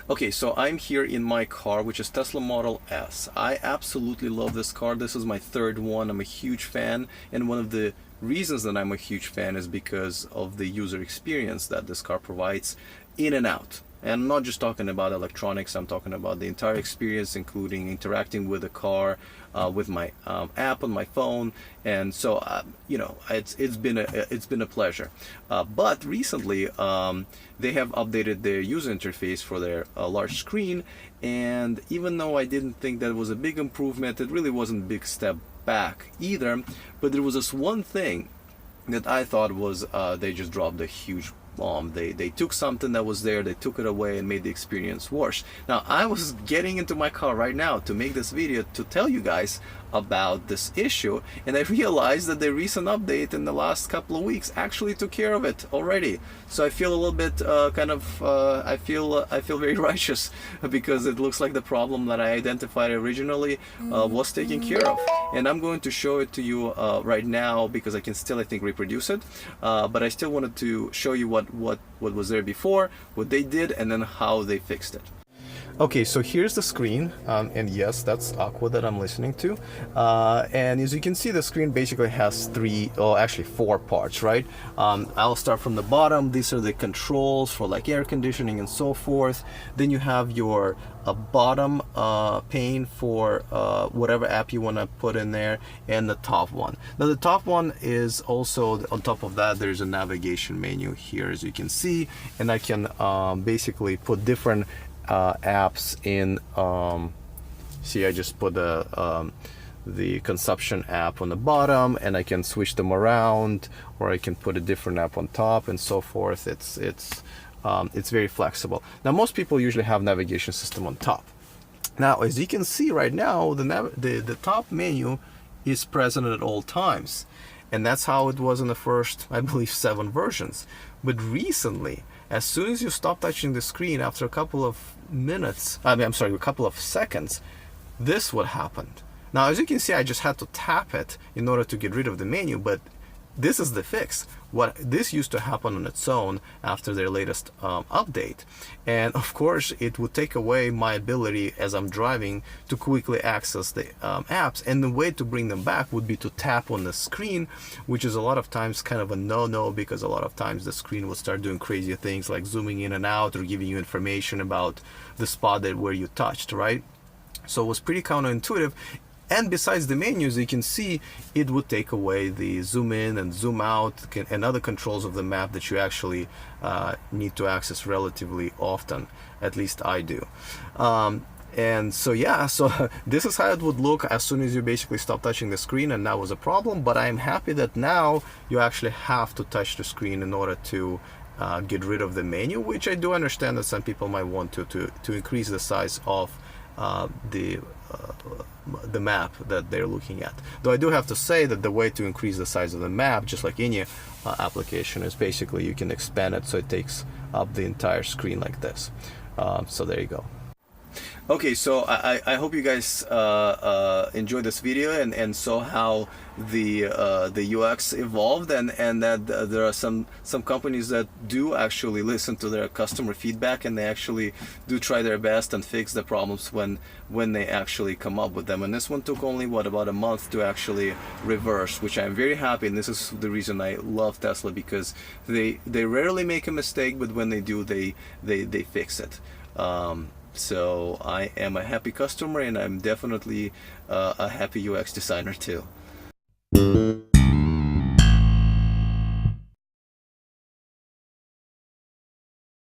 Okay, so I'm here in my car, which is Tesla Model S. I absolutely love this car. This is my third one. I'm a huge fan, and one of the reasons that I'm a huge fan is because of the user experience that this car provides in and out. And I'm not just talking about electronics, I'm talking about the entire experience, including interacting with the car, with my app on my phone. And so, it's been a pleasure. But recently, they have updated their user interface for their large screen. And even though I didn't think that was a big improvement, it really wasn't a big step back either. But there was this one thing that I thought was they just dropped a huge bomb. They took something that was there, they took it away and made the experience worse. Now, I was getting into my car right now to make this video to tell you guys about this issue, and I realized that the recent update in the last couple of weeks actually took care of it already. So I feel a little bit I feel very righteous, because it looks like the problem that I identified originally was taken care of. And I'm going to show it to you right now, because I can still, I think, reproduce it. But I still wanted to show you what was there before, what they did, and then how they fixed it. Okay, so here's the screen, and yes, that's Aqua that I'm listening to. And as you can see, the screen basically has four parts, right? I'll start from the bottom. These are the controls for like air conditioning and so forth. Then you have your bottom pane for whatever app you want to put in there, and the top one. Now the top one is also, on top of that, there's a navigation menu here, as you can see, and I can basically put different apps in. See, I just put the consumption app on the bottom, and I can switch them around, or I can put a different app on top and so forth. It's very flexible. Now, most people usually have navigation system on top. Now, as you can see right now, the top menu is present at all times, and that's how it was in the first, I believe, 7 versions. But recently, as soon as you stop touching the screen, after a couple of minutes, a couple of seconds, this would happen. Now, as you can see, I just had to tap it in order to get rid of the menu, but this is the fix. This used to happen on its own after their latest update. And of course, it would take away my ability as I'm driving to quickly access the apps. And the way to bring them back would be to tap on the screen, which is a lot of times kind of a no-no, because a lot of times the screen will start doing crazy things like zooming in and out or giving you information about the spot where you touched, right? So it was pretty counterintuitive. And besides the menus, you can see it would take away the zoom in and zoom out and other controls of the map that you actually need to access relatively often. At least I do. And so yeah, so this is how it would look as soon as you basically stop touching the screen, and that was a problem. But I'm happy that now you actually have to touch the screen in order to get rid of the menu, which I do understand that some people might want to increase the size of the map that they're looking at. Though I do have to say that the way to increase the size of the map, just like any application, is basically you can expand it so it takes up the entire screen like this. So there you go. Okay, so I hope you guys enjoyed this video and saw how the UX evolved, and that there are some companies that do actually listen to their customer feedback, and they actually do try their best and fix the problems when they actually come up with them. And this one took only about a month to actually reverse, which I'm very happy. And this is the reason I love Tesla, because they rarely make a mistake, but when they do, they fix it. So I am a happy customer, and I'm definitely a happy UX designer too.